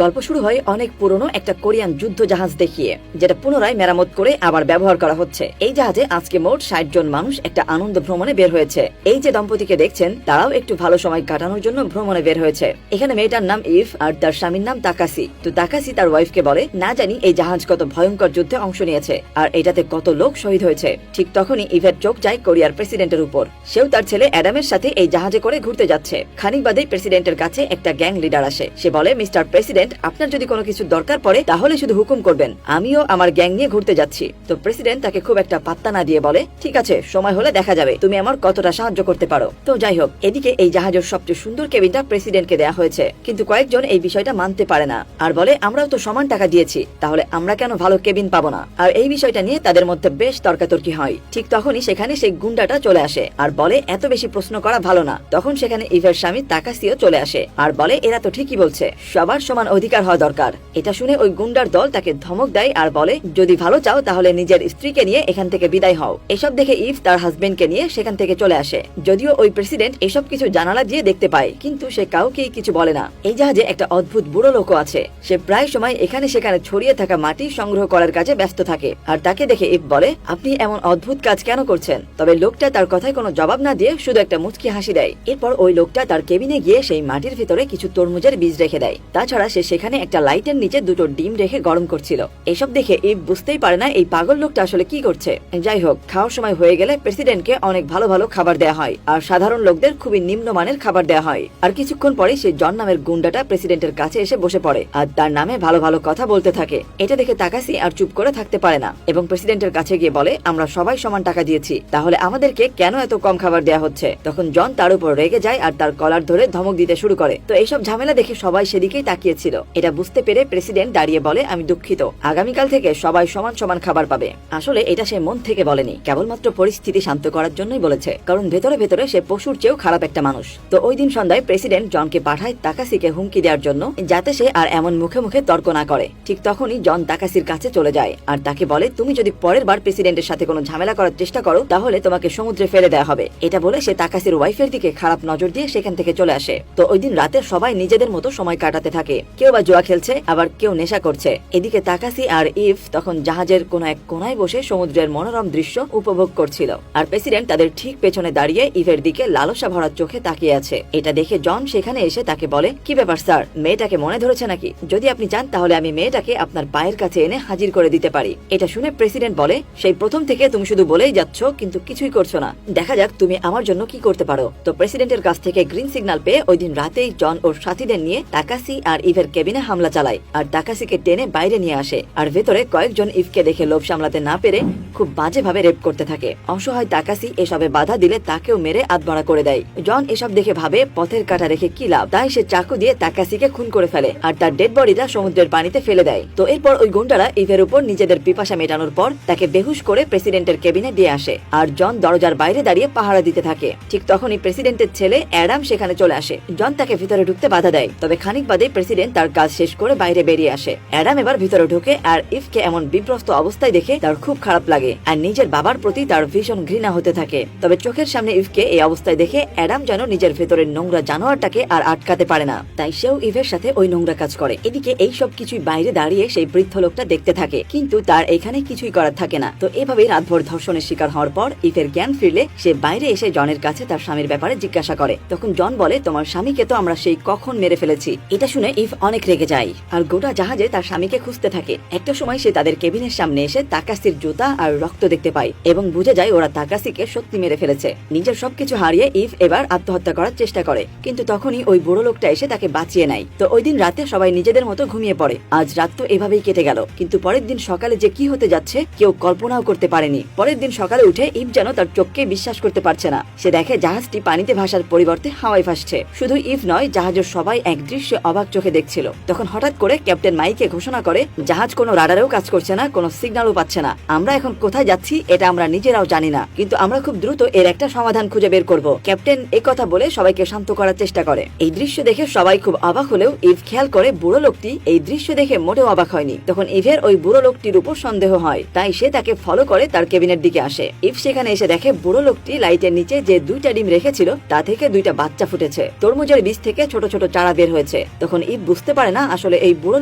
গল্প শুরু হয় অনেক পুরনো একটা কোরিয়ান যুদ্ধ জাহাজ দেখিয়ে, যেটা পুনরায় মেরামত করে আবার ব্যবহার করা হচ্ছে। এই জাহাজে আজকে মোট ৬০ জন মানুষ একটা আনন্দ ভ্রমণে বের হয়েছে। এই যে দম্পতিকে দেখছেন, তারাও একটু ভালো সময় কাটানোর জন্য ভ্রমণে বের হয়েছে। এখানে মেয়েটার নাম ইভ আর তার স্বামীর নাম তাকাসি। তো তাকাসি তার ওয়াইফকে বলে, না জানি এই জাহাজ কত ভয়ঙ্কর যুদ্ধে অংশ নিয়েছে আর এটাতে কত লোক শহীদ হয়েছে। ঠিক তখনই ইভের চোখ যায় কোরিয়ার প্রেসিডেন্টের উপর। সেও তার ছেলে অ্যাডামের সাথে এই জাহাজে করে ঘুরতে যাচ্ছে। খানিক বাদেই প্রেসিডেন্টের কাছে একটা গ্যাং লিডার আসে। সে বলে, মিস্টার প্রেসিডেন্ট, আপনার যদি কোনো কিছু দরকার পড়ে তাহলে শুধু হুকুম করবেন, আমিও আমার গ্যাং নিয়ে ঘুরতে যাচ্ছি। তো প্রেসিডেন্ট তাকে খুব একটা পাত্তা না দিয়ে বলে, ঠিক আছে, সময় হলে দেখা যাবে তুমি আমার কতটা সাহায্য করতে পারো। তো যাই হোক, এদিকে এই জাহাজের সবচেয়ে সুন্দর কেবিনটা প্রেসিডেন্টকে দেওয়া হয়েছে, কিন্তু কয়েকজন এই বিষয়টা মানতে পারে না আর বলে, আমরাও তো সমান টাকা দিয়েছি, তাহলে আমরা কেন ভালো কেবিন পাবো না। আর এই বিষয়টা নিয়ে তাদের মধ্যে বেশ তর্কাতর্কি হয়। ঠিক তখনই সেখানে সেই গুন্ডাটা চলে আসে আর বলে, এত বেশি প্রশ্ন করা ভালো না। তখন সেখানে ইভের স্বামী তাকাসিও চলে আসে আর বলে, এরা তো ঠিকই বলছে, সবার সমান অধিকার হওয়া দরকার। এটা শুনে ওই গুন্ডার দল তাকে ধমক দেয় আর বলে, যদি ভালো চাও তাহলে নিজের স্ত্রীকে নিয়ে এখান থেকে বিদায় হও। এসব দেখে ইভ তার হাজবেন্ডকে নিয়ে সেখান থেকে চলে আসে। যদিও ওই প্রেসিডেন্ট এসব কিছু জানালা দিয়ে দেখতে পায়, কিন্তু সে কাউকেই কিছু বলে না। এই জাহাজে একটা অদ্ভুত বুড়ো লোকও আছে। সে প্রায় সময় এখানে সেখানে ছড়িয়ে থাকা মাটি সংগ্রহ করার কাজে ব্যস্ত থাকে আর তাকে দেখে ইভ বলে, আপনি এমন অদ্ভুত কাজ কেন করছেন? তবে লোকটা তার কথায় কোনো জবাব না দিয়ে শুধু একটা মুচকি হাসি দেয়। এরপর ওই লোকটা তার কেবিনে গিয়ে সেই মাটির ভিতরে কিছু তরমুজের বীজ রেখে দেয়। তাছাড়া সে সেখানে একটা লাইটের নিচে দুটো ডিম রেখে গরম করছিল। এসব দেখে ইভ বুঝতেই পারে না এই পাগল লোকটা আসলে কি করছে। যাই হোক, খাওয়ার সময় হয়ে গেলে প্রেসিডেন্টকে অনেক ভালো ভালো খাবার দেওয়া হয় আর সাধারণ লোকদের খুবই নিম্নমানের খাবার দেওয়া হয়। আর কিছুক্ষণ পরে সেই জন নামের গুন্ডাটা প্রেসিডেন্টের কাছে এসে বসে পড়ে আর তার নামে ভালো ভালো কথা বলতে থাকে। এটা দেখে তাকাসি আর চুপ করে থাকতে পারে না এবং প্রেসিডেন্টের কাছে গিয়ে বলে, আমরা সবাই সমান টাকা দিয়েছি, তাহলে আমাদেরকে কেন এত কম খাবার দেওয়া হচ্ছে? তখন জন তার উপর রেগে যায় আর তার কলার ধরে ধমক দিতে শুরু করে। তো এইসব ঝামেলা দেখে সবাই সেদিকেই তাকিয়েছিল। এটা বুঝতে পেরে প্রেসিডেন্ট দাঁড়িয়ে বলে, আমি দুঃখিত, আগামীকাল থেকে সবাই সমান সমান খাবার পাবে। আসলে এটা সে মন থেকে বলেনি, কেবলমাত্র পরিস্থিতি শান্ত করার জন্যই বলেছে, কারণ ভেতরে ভেতরে সে পশুর চেয়েও খারাপ একটা মানুষ। তো ওই দিন সন্ধ্যায় প্রেসিডেন্ট জনকে পাঠায় তাকাসিকে হুমকি দেওয়ার জন্য, যাতে সে আর এমন মুখে মুখে তর্ক না করে। ঠিক তখনই জন তাকাসির কাছে চলে যায় আর তাকে বলে, তুমি যদি পরের বার প্রেসিডেন্টের সাথে কোনো ঝামেলা করার চেষ্টা করো তাহলে তোমাকে সমুদ্রে ফেলে দেওয়া হবে। এটা বলে সে তাকাসির ওয়াইফের দিকে খারাপ নজর দিয়ে সেখান থেকে চলে আসে। তো ওই দিন রাতে সবাই নিজেদের মতো সময় কাটাতে থাকে, কেউ বা জুয়া খেলছে, আবার কেউ নেশা করছে। এদিকে তাকাসি আর ইভ তখন জাহাজের কোনো এক কোনায় বসে সমুদ্রের মনোরম দৃশ্য উপভোগ করছিল আর প্রেসিডেন্ট তাদের ঠিক পেছনে দাঁড়িয়ে ইভের দিকে লালসা ভরা চোখে তাকিয়ে আছে। এটা দেখে জন সেখানে এসে তাকে বলে, কি ব্যাপার স্যার, মেয়েটাকে মনে ধরেছে নাকি? যদি আপনি চান তাহলে আমি মেয়েটাকে আপনার পায়ের কাছে এনে হাজির করে দিতে পারি। এটা শুনে প্রেসিডেন্ট বলে, সেই প্রথম থেকে তুমি শুধু বলেই যাচ্ছ কিন্তু কিছুই করছো না, দেখা যাক তুমি আমার জন্য কি করতে পারো। তো প্রেসিডেন্টের কাছ থেকে গ্রিন সিগন্যাল পেয়ে ওই দিন রাতেই জন ওর সাথীদের নিয়ে তাকাসি আর ইভের কেবিনে হামলা চালায় আর তাকাসিকে টেনে বাইরে নিয়ে আসে আর ভেতরে কয়েকজন ইভকে দেখে লোভ সামলাতে না পেরে খুব বাজেভাবে রেপ করতে থাকে। অসহায় তাকাসি এসবে বাধা দিলে তাকেও মেরে আধমরা করে দেয়। জন এসব দেখে ভাবে, পথের কাঁটা রেখে কি লাভ, তাই সে চাকু দিয়ে তাকাসিকে খুন করে ফেলে আর তার ডেড বডিটা সমুদ্রের পানিতে ফেলে দেয়। তো এরপর ওই গুন্ডারা ইভের উপর নিজেদের পিপাসা মেটানোর পর তাকে বেহুশ করে প্রেসিডেন্টের কেবিনে দিয়ে আসে আর জন দরজার বাইরে দাঁড়িয়ে পাহারা দিতে থাকে। ঠিক তখনই প্রেসিডেন্টের ছেলে অ্যাডাম সেখানে চলে আসে। জন তাকে ভিতরে ঢুকতে বাধা দেয়, তবে খানিক বাদে প্রেসিডেন্ট তার কাজ শেষ করে বাইরে বেরিয়ে আসে। অ্যাডাম এবার ভিতরে ঢুকে আর ইভকে এমন বিব্রস্ত অবস্থায় দেখে তার খুব খারাপ লাগে আর নিজের বাবার প্রতি তার ভীষণ ঘৃণা হতে থাকে। তবে চোখের সামনে ইভকে এই অবস্থায় দেখে অ্যাডাম যেন নিজের ভেতরের নোংরা জানোয়ারটাকে আর আটকাতে পারে না, তাই সেও ইভের সাথে ওই নোংরা কাজ করে। এদিকে এই সব কিছুই বাইরে দাঁড়িয়ে সেই বৃদ্ধ লোকটা দেখতে থাকে, কিন্তু তার এখানে কিছুই করার থাকে না। তো এভাবেই রাতভর ধর্ষণের শিকার হওয়ার পর ইভের জ্ঞান ফিরলে সে বাইরে এসে জনের কাছে তার স্বামীর ব্যাপারে জিজ্ঞাসা করে। তখন জন বলে, তোমার স্বামীকে তো আমরা সেই কখন মেরে ফেলেছি। এটা শুনে ইভ অনেক রেগে যায় আর গোটা জাহাজে তার স্বামীকে খুঁজতে থাকে। একটা সময় সে তাদের কেবিনের সামনে এসে তাকাসির জুতা আর রক্ত দেখতে পায় এবং বুঝে যায় ওরা তাকাসিকে সত্যি মেরে ফেলেছে। নিজের সবকিছু হারিয়ে ইভ এবার আত্মহত্যা করার চেষ্টা করে, কিন্তু তখনই ওই বুড়ো লোকটা এসে তাকে বাঁচিয়ে নেয়। তো ওই দিন রাতে সবাই নিজেদের মতো ঘুমিয়ে পড়ে। আজ রাত তো এভাবেই কেটে গেল, কিন্তু পরের দিন সকালে যে কি হতে যাচ্ছে কেউ কল্পনাও করতে পারেনি। পরের দিন সকালে উঠে ইভ যেন তার চোখকে বিশ্বাস করতে পারছে না। সে দেখে জাহাজটি পানিতে ভাসার পরিবর্তে হাওয়ায় ভাসছে। শুধু ইভ নয়, জাহাজের সবাই এক দৃশ্যে অবাক চোখে দেখছিল। তখন হঠাৎ করে ক্যাপ্টেন মাইকে ঘোষণা করে, জাহাজ কোনো রাডারেও কাজ করছে না, কোনো সিগন্যালও পাচ্ছে না। আমরা এখন কোথায় যাচ্ছি এটা আমরা নিজেরাও জানি না, কিন্তু আমরা খুব দ্রুত এর একটা সমাধান খুঁজে বের করব। ক্যাপ্টেন একথা বলে সবাইকে শান্ত করার চেষ্টা করে। এই দৃশ্য দেখে সবাই খুব অবাক হলেও ইভ খেয়াল করে বুড়ো লোকটি এই দৃশ্য দেখে মোটেও অবাক হয়নি। তখন ইভের ওই বুড়ো লোকটির উপর সন্দেহ হয়, তাই সে তাকে ফলো করে তার কেবিনের দিকে আসে। ইভ সেখানে এসে দেখে বুড়ো লোকটি লাইটের নিচে যে দুইটা ডিম রেখেছিল তা থেকে দুইটা বাচ্চা ফুটেছে। তরমুজের বীজ থেকে ছোট ছোট চারা বের হয়েছে। তখন ইভ বুঝতে বুঝতে পারে না আসলে এই বুড়ো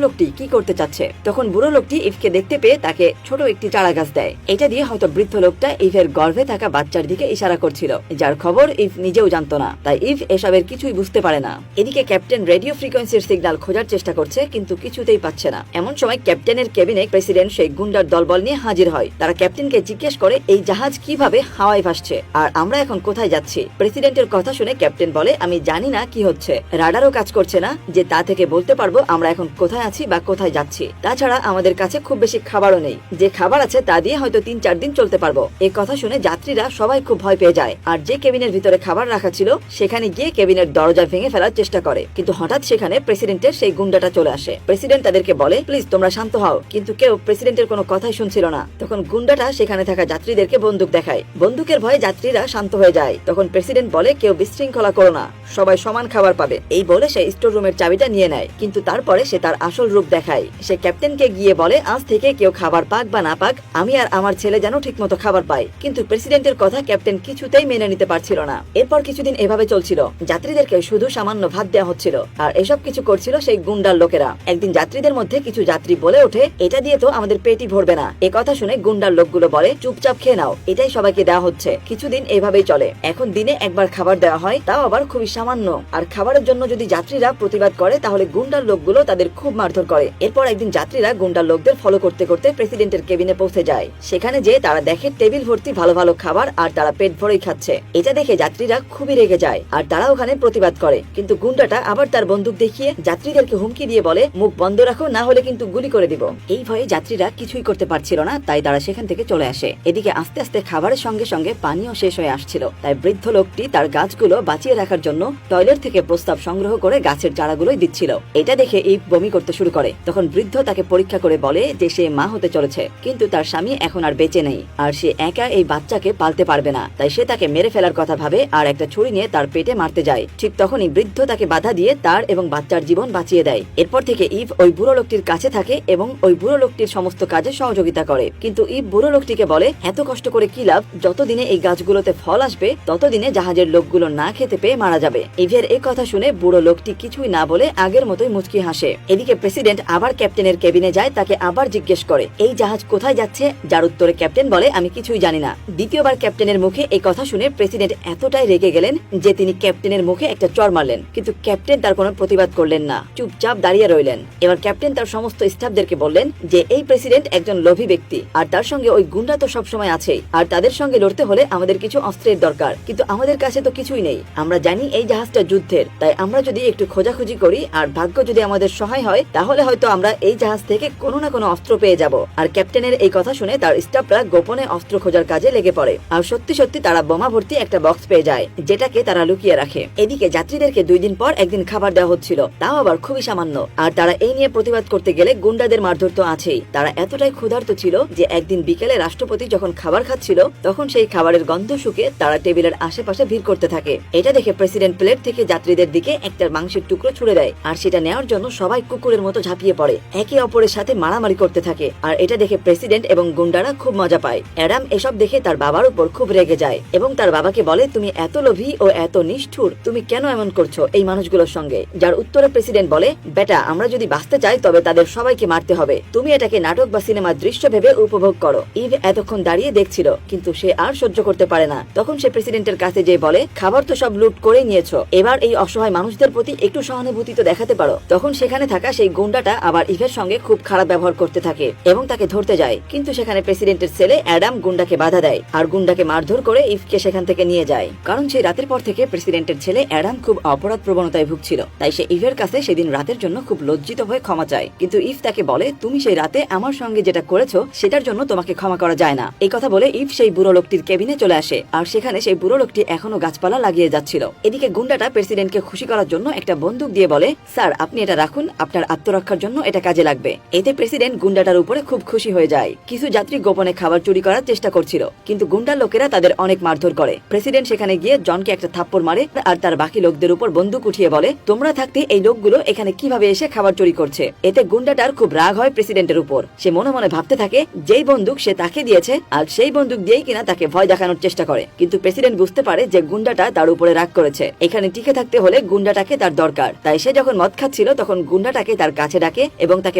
লোকটি কি করতে চাচ্ছে। তখন বুড়ো লোকটি ইভকে দেখতে পেয়ে তাকে ছোট একটি চারা গাছ দেয়। এটা দিয়ে হয়তো বৃদ্ধ লোকটা ইভের গর্ভে থাকা বাচ্চার দিকে ইশারা করছিল, যার খবর ইভ নিজেও জানতো না। তাই ইভ এসবের কিছুই বুঝতে পারে না। এদিকে ক্যাপ্টেন রেডিও ফ্রিকোয়েন্সির সিগন্যাল খোঁজার চেষ্টা করছে, কিন্তু কিছুতেই পাচ্ছে না। এমন সময় ক্যাপ্টেনের কেবিনে প্রেসিডেন্ট সেই গুন্ডার দলবল নিয়ে হাজির হয়। তারা ক্যাপ্টেনকে জিজ্ঞেস করে এই জাহাজ কিভাবে হাওয়ায় ভাসছে আর আমরা এখন কোথায় যাচ্ছি। প্রেসিডেন্টের কথা শুনে ক্যাপ্টেন বলে, আমি জানি না কি হচ্ছে, রাডারও কাজ করছে না যে তা থেকে বলতে পারবো আমরা এখন কোথায় আছি বা কোথায় যাচ্ছি। তাছাড়া আমাদের কাছে খুব বেশি খাবারও নেই, যে খাবার আছে তা দিয়ে হয়তো 3-4 দিন চলতে পারবো। এই কথা শুনে যাত্রীরা সবাই খুব ভয় পেয়ে যায়, আর যে কেবিনের ভিতরে খাবার রাখা ছিল সেখানে গিয়ে কেবিনের দরজা ভেঙে ফেলার চেষ্টা করে। কিন্তু হঠাৎ সেখানে প্রেসিডেন্টের সেই গুন্ডাটা চলে আসে। প্রেসিডেন্ট তাদেরকে বলে, প্লিজ তোমরা শান্ত হও, কিন্তু কেউ প্রেসিডেন্টের কোনো কথাই শুনছিল না। তখন গুন্ডাটা সেখানে থাকা যাত্রীদেরকে বন্দুক দেখায়। বন্দুকের ভয়ে যাত্রীরা শান্ত হয়ে যায়। তখন প্রেসিডেন্ট বলে, কেউ বিশৃঙ্খলা করো না, সবাই সমান খাবার পাবে। এই বলে সে স্টোর রুমের চাবিটা নিয়ে নেয়, কিন্তু তারপরে সে তার আসল রূপ দেখায়। সে ক্যাপ্টেনকে গিয়ে বলে, আজ থেকে কেউ খাবার পাক বা না পাক, আমি আর আমার ছেলে যেন ঠিকমতো খাবার পায়। কিন্তু প্রেসিডেন্টের কথা ক্যাপ্টেন কিছুতেই মেনে নিতে পারছিল না। এরপর কিছুদিন এভাবে চলছিল, যাত্রীদেরকে শুধু সামান্য ভাত দেওয়া হচ্ছিল, আর এসব কিছু করছিল সেই গুন্ডার লোকেরা। একদিন যাত্রীদের মধ্যে কিছু যাত্রী বলে ওঠে, এটা দিয়ে তো আমাদের পেটই ভরবে না। এ কথা শুনে গুন্ডার লোকগুলো বলে, চুপচাপ খেয়ে নাও, এটাই সবাইকে দেওয়া হচ্ছে। কিছুদিন এভাবেই চলে। এখন দিনে একবার খাবার দেওয়া হয়, তাও আবার খুবই সামান্য। আর খাবারের জন্য যদি যাত্রীরা প্রতিবাদ করে তাহলে গুন্ডার লোকগুলো তাদের খুব মারধর করে। এরপর একদিন যাত্রীরা গুন্ডার লোকদের ফলো করতে করতে প্রেসিডেন্টের কেবিনে পৌঁছে যায়। সেখানে যে তারা দেখে টেবিল ভর্তি ভালো ভালো খাবার, আর তারা পেট ভরেই খাচ্ছে। এটা দেখে যাত্রীরা খুবই রেগে যায়, আর তারা ওখানে প্রতিবাদ করে। কিন্তু গুন্ডাটা আবার তার বন্দুক দেখিয়ে যাত্রীদেরকে হুমকি দিয়ে বলে, মুখ বন্ধ রাখো, না হলে কিন্তু গুলি করে দিব। এই ভয়ে যাত্রীরা কিছুই করতে পারছিল না, তাই তারা সেখান থেকে চলে আসে। এদিকে আস্তে আস্তে খাবারের সঙ্গে সঙ্গে পানিও শেষ হয়ে আসছিল। তাই বৃদ্ধ লোকটি তার গাছগুলো বাঁচিয়ে রাখার জন্য টয়লেট থেকে প্রস্তাব সংগ্রহ করে গাছের চারাগুলোই দিচ্ছিল। এটা দেখে ইভ বমি করতে শুরু করে। তখন বৃদ্ধ তাকে পরীক্ষা করে বলে যে সে মা হতে চলেছে, কিন্তু তার স্বামী এখন আর বেঁচে নেই, আর সে একা এই বাচ্চাকে পালতে পারবে না। তাই সে তাকে মেরে ফেলার কথা ভাবে আর একটা ছুরি নিয়ে তার পেটে মারতে যায়। ঠিক তখনই বৃদ্ধ তাকে বাধা দিয়ে তার এবং বাচ্চার জীবন বাঁচিয়ে দেয়। এরপর থেকে ইভ ওই বুড়ো লোকটির কাছে থাকে এবং ওই বুড়ো লোকটির সমস্ত কাজে সহযোগিতা করে। কিন্তু ইভ বুড়ো লোকটিকে বলে, এত কষ্ট করে কি লাভ, যতদিনে এই গাছগুলোতে ফল আসবে ততদিনে জাহাজের লোকগুলো না খেতে পেয়ে মারা যাবে। ইভের এই কথা শুনে বুড়ো লোকটি কিছুই না বলে আগের মতোই মুচকি হাসে। এদিকে প্রেসিডেন্ট আবার ক্যাপ্টেনের কেবিনে যায়, তাকে আবার জিজ্ঞেস করে এই জাহাজ কোথায় যাচ্ছে, যার উত্তরে ক্যাপ্টেন বলে, আমি কিছুই জানি না। দ্বিতীয়বার ক্যাপ্টেনের মুখে এই কথা শুনে প্রেসিডেন্ট এতটাই রেগে গেলেন যে তিনি ক্যাপ্টেনের মুখে একটা চড় মারলেন। কিন্তু ক্যাপ্টেন তার কোনো প্রতিবাদ করলেন না, চুপচাপ দাঁড়িয়ে রইলেন। এবার ক্যাপ্টেন তার সমস্ত স্টাফদেরকে বললেন যে এই প্রেসিডেন্ট একজন লোভী ব্যক্তি, আর তার সঙ্গে ওই গুন্ডা তো সবসময় আছেই, আর তাদের সঙ্গে লড়তে হলে আমাদের কিছু অস্ত্রের দরকার, কিন্তু আমাদের কাছে তো কিছুই নেই। আমরা জানি এই জাহাজটা যুদ্ধের, তাই আমরা যদি একটু খোঁজাখুঁজি করি আর ভাগ্য যদি আমাদের সহায় হয় তাহলে হয়তো আমরা এই জাহাজ থেকে কোনো না কোনো অস্ত্র পেয়ে যাব। আর ক্যাপ্টেনের এই কথা শুনে তার স্টাফরা গোপনে অস্ত্র খোঁজার কাজে লেগে পড়ে, আর সত্যি সত্যি তারা বোমা ভর্তি একটা বক্স পেয়ে যায়, যেটাকে তারা লুকিয়ে রাখে। এদিকে যাত্রীদেরকে 2 দিন পর একদিন খাবার দেওয়া হচ্ছিল, তাও আবার খুবই সামান্য। আর তারা এই নিয়ে প্রতিবাদ করতে গেলে গুন্ডাদের মারধর তো আছেই। তারা এতটাই ক্ষুধার্ত ছিল যে একদিন বিকেলে রাষ্ট্রপতি যখন খাবার খাচ্ছিল তখন সেই খাবারের গন্ধ শুকে তারা টেবিলের আশেপাশে ভিড় করতে থাকে। এটা দেখে প্রেসিডেন্ট প্লেট থেকে যাত্রীদের দিকে একটা মাংসের টুকরো ছুড়ে দেয়, আর সেটা নেওয়ার জন্য সবাই কুকুরের মতো ঝাঁপিয়ে পড়ে, একে অপরের সাথে মারামারি করতে থাকে। আর এটা দেখে প্রেসিডেন্ট এবং গুন্ডারা খুব মজা পায়। অ্যাডাম এসব দেখে তার বাবার উপর খুব রেগে যায় এবং তার বাবাকে বলে, তুমি এত লোভী ও এত নিষ্ঠুর, তুমি কেন এমন করছো এই মানুষগুলোর সঙ্গে? যার উত্তরে প্রেসিডেন্ট বলে, বেটা, আমরা যদি বাঁচতে চাই তবে তাদের সবাইকে মারতে হবে, তুমি এটাকে নাটক বা সিনেমার দৃশ্য ভেবে উপভোগ করো। ইভ এতক্ষণ দাঁড়িয়ে দেখছিল, কিন্তু সে আর সহ্য করতে পারে না। তখন সে প্রেসিডেন্টের কাছে যেয়ে বলে, খাবার তো সব লুট করে নিয়েছো, এবার এই অসহায় মানুষদের প্রতি একটু সহানুভূতি তো দেখাতে পারো। তখন সেখানে থাকা সেই গুন্ডাটা আবার ইভের সঙ্গে খুব খারাপ ব্যবহার করতে থাকে এবং তাকে ধরতে যায়, কিন্তু সেখানে প্রেসিডেন্টের ছেলে অ্যাডাম গুন্ডাকে বাধা দেয় আর গুন্ডাকে মারধর করে ইভকে সেখান থেকে নিয়ে যায়। কারণ সেই রাতের পর থেকে প্রেসিডেন্টের ছেলে অ্যাডাম খুব অপরাধ প্রবণতায় ভুগছিল, তাই সে ইভের কাছে সেদিন রাতের জন্য খুব লজ্জিত হয়ে ক্ষমা চায়। কিন্তু ইভ তাকে বলে, তুমি সেই রাতে আমার সঙ্গে যেটা করেছো সেটার জন্য তোমাকে ক্ষমা করা যায় না। এই কথা বলে ইভ সেই বুড়ো লোকটির কেবিনে চলে আসে, আর সেখানে সেই বুড়ো লোকটি এখনো গাছপালা লাগিয়ে যাচ্ছিল। এদিকে গুন্ডাটা প্রেসিডেন্টকে খুশি করার জন্য একটা বন্দুক দিয়ে বলে, স্যার আপনি এটা রাখুন, আপনার আত্মরক্ষার জন্য এটা কাজে লাগবে। এতে প্রেসিডেন্ট গুন্ডাটার উপরে খুব খুশি হয়ে যায়। কিছু যাত্রী গোপনে খাবার চুরি করার চেষ্টা করছিল, কিন্তু গুন্ডার লোকেরা তাদের অনেক মারধর করে। প্রেসিডেন্ট সেখানে গিয়ে জনকে একটা থাপ্পড় মারে আর তার বাকি লোকদের উপর বন্দুক উঠিয়ে বলে, তোমরা থাকতে এই লোকগুলো এখানে কিভাবে এসে খাবার চুরি করছে। এতে গুন্ডাটার খুব রাগ হয় প্রেসিডেন্টের উপর। সে মনে মনে ভাবতে থাকে যেই বন্দুক সে তাকে দিয়েছে আর সেই বন্দুক দিয়েই কিনা তাকে ভয় দেখানোর চেষ্টা করে। কিন্তু প্রেসিডেন্ট বুঝতে পারে যে গুন্ডাটা তার উপরে রাগ করেছে, এখানে টিকে থাকতে হলে গুন্ডাটাকে তার দরকার। তাই সে যখন মদ খাচ্ছে খাচ্ছিল তখন গুন্ডাটাকে তার কাছে ডাকে এবং তাকে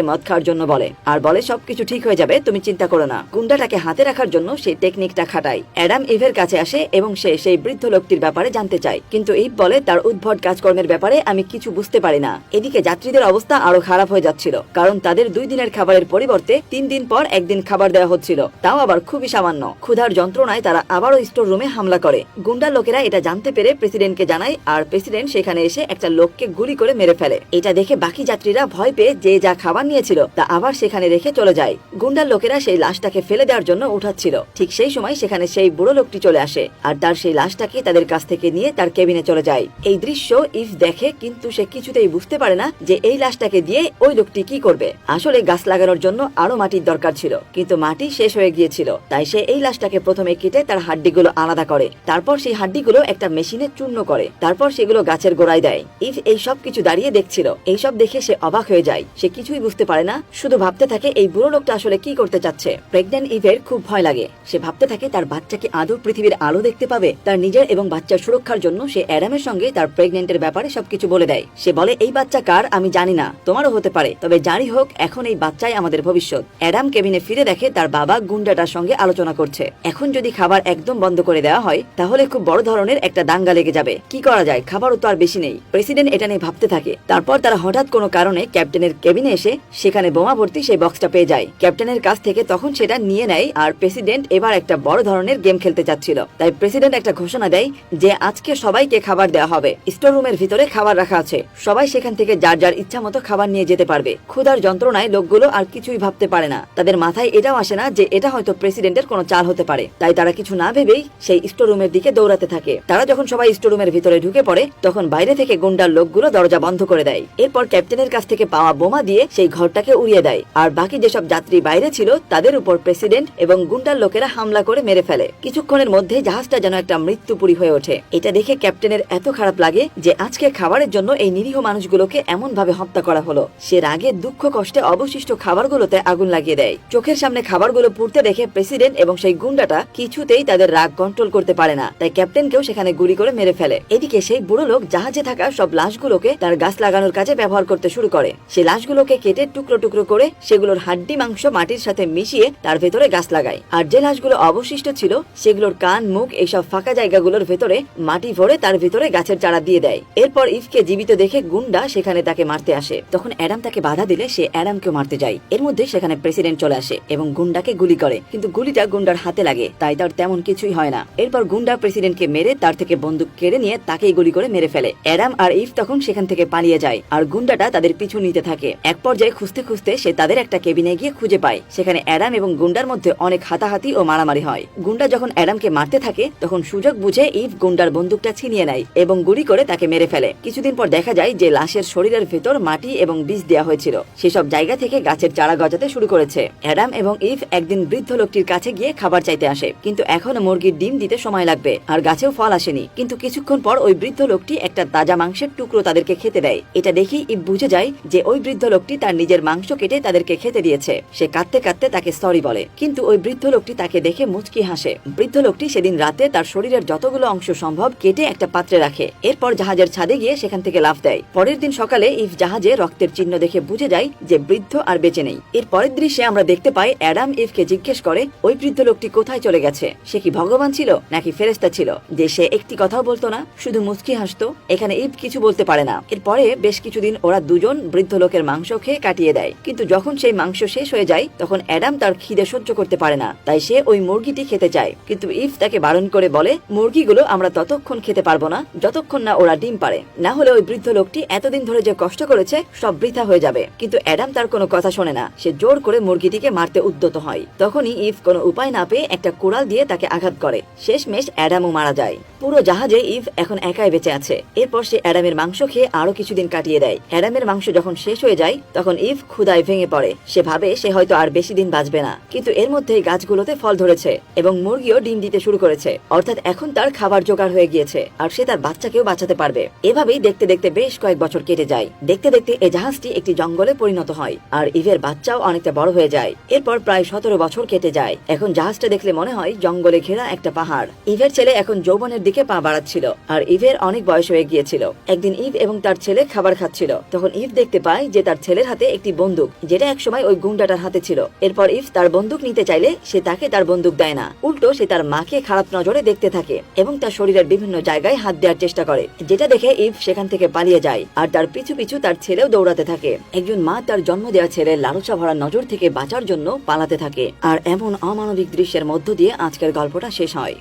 মদ খাওয়ার জন্য বলে, আর বলে সবকিছু ঠিক হয়ে যাবে, তুমি চিন্তা করো না। গুন্ডাটাকে হাতে রাখার জন্য সেই টেকনিকটা খাটায়। অ্যাডাম ইভের কাছে আসে এবং সে সেই বৃদ্ধ লোকটির ব্যাপারে জানতে চায়, কিন্তু ইভ বলে তার উদ্ভট কাজকর্মের ব্যাপারে আমি কিছু বুঝতে পারি না। এদিকে যাত্রীদের অবস্থা আরো খারাপ হয়ে যাচ্ছিল, কারণ তাদের 2 দিনের খাবারের পরিবর্তে 3 দিন পর একদিন খাবার দেওয়া হচ্ছিল, তাও আবার খুবই সামান্য। ক্ষুধার যন্ত্রণায় তারা আবারও স্টোর রুমে হামলা করে। গুন্ডা লোকেরা এটা জানতে পেরে প্রেসিডেন্টকে জানায়, আর প্রেসিডেন্ট সেখানে এসে একটা লোককে গুলি করে মেরে ফেলে। এটা দেখে বাকি যাত্রীরা ভয় পেয়ে যে যা খাবার নিয়েছিল তা আবার সেখানে রেখে চলে যায়। গুন্ডার লোকেরা সেই লাশটাকে ফেলে দেওয়ার জন্য উঠাচ্ছিল, ঠিক সেই সময় সেখানে সেই বুড়ো লোকটি চলে আসে আর তার সেই লাশটাকে তাদের কাছ থেকে নিয়ে তার কেবিনে চলে যায়। এই দৃশ্য ইভ দেখে, কিন্তু সে কিছুতেই বুঝতে পারে না যে এই লাশটাকে দিয়ে ওই লোকটি কি করবে। আসলে গাছ লাগানোর জন্য আরো মাটির দরকার ছিল, কিন্তু মাটি শেষ হয়ে গিয়েছিল, তাই সে এই লাশটাকে প্রথমে কেটে তার হাড্ডিগুলো আলাদা করে, তারপর সেই হাড্ডিগুলো একটা মেশিনে চূর্ণ করে, তারপর সেগুলো গাছের গোড়ায় দেয়। ইভ এই সব কিছু দাঁড়িয়ে দেখছিল। এইসব দেখে সে অবাক হয়ে যায়, সে কিছুই বুঝতে পারে না, শুধু ভাবতে থাকে এই বুড়ো লোকটা আসলে কি করতে চাচ্ছে। প্রেগন্যান্ট ইভের খুব ভয় লাগে, সে ভাবতে থাকে তার বাচ্চাকে আদৌ পৃথিবীর আলো দেখতে পাবে। তার নিজের এবং বাচ্চার সুরক্ষার জন্য সে অ্যাডামের সঙ্গে তার প্রেগন্যান্টের ব্যাপারে সবকিছু বলে দেয়। সে বলে এই বাচ্চা কার আমি জানি না, তোমারও হতে পারে, তবে যারই হোক এখন এই বাচ্চাই আমাদের ভবিষ্যৎ। অ্যাডাম কেবিনে ফিরে দেখে তার বাবা গুন্ডাটার সঙ্গে আলোচনা করছে। এখন যদি খাবার একদম বন্ধ করে দেওয়া হয় তাহলে খুব বড় ধরনের একটা দাঙ্গা লেগে যাবে। কি করা যায়, খাবারও তো আর বেশি নেই। প্রেসিডেন্ট এটা নিয়ে ভাবতে থাকে। তারপর তারা হঠাৎ কোনো কারণে ক্যাপ্টেনের কেবিনে এসে সেখানে বোমা ভর্তি সেই বক্সটা পেয়ে যায়। ক্যাপ্টেনের কাছ থেকে তখন সেটা নিয়ে নেয়, আর প্রেসিডেন্ট এবার একটা বড় ধরনের গেম খেলতে চাচ্ছিল। তাই প্রেসিডেন্ট একটা ঘোষণা দেয় যে আজকে সবাইকে খাবার দেওয়া হবে। স্টোর রুমের ভিতরে খাবার রাখা আছে, সবাই সেখান থেকে যার যার ইচ্ছা মতো খাবার নিয়ে যেতে পারবে। ক্ষুধার যন্ত্রণায় লোকগুলো আর কিছুই ভাবতে পারে না, তাদের মাথায় এটাও আসে না যে এটা হয়তো প্রেসিডেন্টের কোনো চাল হতে পারে। তাই তারা কিছু না ভেবেই সেই স্টোর রুমের দিকে দৌড়াতে থাকে। তারা যখন সবাই স্টোর রুমের ভিতরে ঢুকে পড়ে তখন বাইরে থেকে গুন্ডার লোকগুলো দরজা বন্ধ করে দেয়। এরপর ক্যাপ্টেনের কাছ থেকে পাওয়া বোমা দিয়ে সেই ঘরটাকে উড়িয়ে দেয়, আর বাকি যেসব যাত্রী বাইরে ছিল তাদের উপর প্রেসিডেন্ট এবং গুন্ডার লোকেরা হামলা করে মেরে ফেলে। কিছুক্ষণের মধ্যে জাহাজটা যেন একটা মৃত্যুপুরী হয়ে ওঠে। এটা দেখে ক্যাপ্টেনের এত খারাপ লাগে যে আজকে খাবারের জন্য এই নিরীহ মানুষগুলোকে এমন ভাবে হত্যা করা হলো। সে রাগে দুঃখ কষ্টে অবশিষ্ট খাবারগুলোতে আগুন লাগিয়ে দেয়। চোখের সামনে খাবারগুলো পুড়তে দেখে প্রেসিডেন্ট এবং সেই গুন্ডাটা কিছুতেই তাদের রাগ কন্ট্রোল করতে পারে না, তাই ক্যাপ্টেনকেও সেখানে গুলি করে মেরে ফেলে। এদিকে সেই বুড়ো লোক জাহাজে থাকা সব লাশগুলোকে তার গাছ লাগানোর কাজে ব্যবহার করতে শুরু করে। সেই লাশগুলোকে কেটে টুকরো টুকরো করে সেগুলোর হাড্ডি মাংস মাটির সাথে মিশিয়ে তার ভেতরে গাছ লাগায়। আর যে লাশগুলো অবশিষ্ট ছিল সেগুলোর কান মুখ এইসব ফাঁকা জায়গাগুলোর ভেতরে মাটি ভরে তার ভিতরে গাছের চারা দিয়ে দেয়। এরপর ইভকে জীবিত দেখে গুন্ডা সেখানে তাকে মারতে আসে। তখন অ্যাডাম তাকে বাধা দিলে সে অ্যাডামকেও মারতে যায়। এর মধ্যে সেখানে প্রেসিডেন্ট চলে আসে এবং গুন্ডাকে গুলি করে, কিন্তু গুলিটা গুন্ডার হাতে লাগে, তাই তার তেমন কিছুই হয় না। এরপর গুন্ডা প্রেসিডেন্টকে মেরে তার থেকে বন্দুক কেড়ে নিয়ে তাকেই গুলি করে মেরে ফেলে। অ্যাডাম আর ইভ তখন সেখান থেকে পালিয়ে যায়, আর গুন্ডাটা তাদের পিছু নিতে থাকে। এক পর্যায়ে খুঁজতে খুঁজতে সে তাদের একটা কেবিনে গিয়ে খুঁজে পায়। সেখানে অ্যাডাম এবং গুন্ডার মধ্যে অনেক হাতাহাতি ও মারামারি হয়। গুন্ডা যখন অ্যাডামকে মারতে থাকে তখন সুযোগ বুঝে ইভ গুন্ডার বন্দুকটা ছিনিয়ে নেয় এবং গুলি করে তাকে মেরে ফেলে। কিছুদিন পর দেখা যায় যে লাশের শরীরের ভেতর মাটি এবং বীজ দেওয়া হয়েছিল, সেসব জায়গা থেকে গাছের চারা গজাতে শুরু করেছে। অ্যাডাম এবং ইভ একদিন বৃদ্ধ লোকটির কাছে গিয়ে খাবার চাইতে আসে, কিন্তু এখনো মুরগির ডিম দিতে সময় লাগবে, আর গাছেও ফল আসেনি। কিন্তু কিছুক্ষণ পর ওই বৃদ্ধ লোকটি একটা তাজা মাংসের টুকরো তাদেরকে খেতে দেয়। এটা দেখেই ইভ বুঝে যায় যে ওই বৃদ্ধ লোকটি তার নিজের মাংস কেটে তাদেরকে খেতে দিয়েছে। সে কাঁদতে কাঁদতে তাকে সরি বলে, কিন্তু ওই বৃদ্ধ লোকটি তাকে দেখে মুচকি হাসে। বৃদ্ধ লোকটি সেদিন রাতে তার শরীরের যতগুলো অংশ সম্ভব কেটে একটা পাত্রে রাখে। এরপর জাহাজের ছাদে গিয়ে সেখান থেকে লাফ দেয়। পরের দিন সকালে ইভ জাহাজে রক্তের চিহ্ন দেখে বুঝে যায় যে বৃদ্ধ আর বেঁচে নেই। এর পরের দৃশ্যে আমরা দেখতে পাই অ্যাডাম ইভকে জিজ্ঞেস করে ওই বৃদ্ধ লোকটি কোথায় চলে গেছে, সে কি ভগবান ছিল নাকি ফেরেশতা ছিল যে সে একটি কথাও বলতো না, শুধু মুচকি হাসতো। এখানে ইভ কিছু বলতে পারে না। এরপরে বেশ কিছুদিন ওরা দুজন বৃদ্ধ লোকের মাংস খেয়ে কাটিয়ে দেয়, কিন্তু যখন সেই মাংস শেষ হয়ে যায় তখন অ্যাডাম তার খিদে সহ্য করতে পারে না, তাই সে ওই মুরগিটি খেতে চায়। কিন্তু ইভ তাকে বারণ করে বলে মুরগিগুলো আমরা ততক্ষণ খেতে পারবো না যতক্ষণ না ওরা ডিম পারে, না হলে ওই বৃদ্ধ লোকটি এতদিন ধরে যে কষ্ট করেছে সব বৃথা হয়ে যাবে। কিন্তু অ্যাডাম তার কোনো কথা শোনে না, সে জোর করে মুরগিটিকে মারতে উদ্যত হয়। তখনই ইভ কোনো উপায় না পেয়ে একটা কুড়াল দিয়ে তাকে আঘাত করে। শেষমেশ অ্যাডামও মারা যায়। পুরো জাহাজে ইভ এখন একাই বেঁচে আছে। এরপর সে অ্যাডামের মাংস খেয়ে আরো কিছুদিন কাটিয়ে দেয়। অ্যাডামের মাংস যখন শেষ হয়ে যায় তখন ইভ ক্ষুধায় ভেঙে পড়ে। সে ভাবে সে হয়তো আর বেশি দিন বাঁচবে না, কিন্তু এর মধ্যেই গাছগুলোতে ফল ধরেছে এবং মুরগিও ডিম দিতে শুরু করেছে। অর্থাৎ এখন তার খাবার জোগাড় হয়ে গিয়েছে, আর সে তার বাচ্চাকেও বাঁচাতে পারবে। এভাবেই দেখতে দেখতে বেশ কয়েক বছর কেটে যায়। দেখতে দেখতে এই জাহাজটি একটি জঙ্গলে পরিণত হয়, আর ইভের বাচ্চাও অনেকটা বড় হয়ে যায়। এরপর প্রায় 17 বছর কেটে যায়। এখন জাহাজটা দেখলে মনে হয় জঙ্গলে ঘেরা একটা পাহাড়। ইভের ছেলে এখন যৌবনের দিকে পা বাড়াচ্ছিল, আর ইভের অনেক বয়স হয়ে গিয়েছিল। একদিন ইভ এবং তার ছেলে খাবার খাচ্ছিল। তখন ইভ দেখতে পায় যে তার ছেলের হাতে একটি বন্দুক, যেটা একসময় ওই গুন্ডাটার হাতে ছিল। এরপর ইভ তার বন্দুক নিতে চাইলে সে তাকে তার বন্দুক দেয় না, উল্টো সে তার মাকে খারাপ নজরে দেখতে থাকে এবং তার শরীরের বিভিন্ন জায়গায় হাত দেওয়ার চেষ্টা করে, যেটা দেখে ইভ সেখান থেকে পালিয়ে যায় আর তার পিছু পিছু তার ছেলেও দৌড়াতে থাকে। একজন মা তার জন্ম দেওয়া ছেলের লালসা ভরা নজর থেকে বাঁচার জন্য পালাতে থাকে। আর এমন অমানবিক দৃশ্যের মধ্য দিয়ে আজকের গল্পটা শেষ হয়।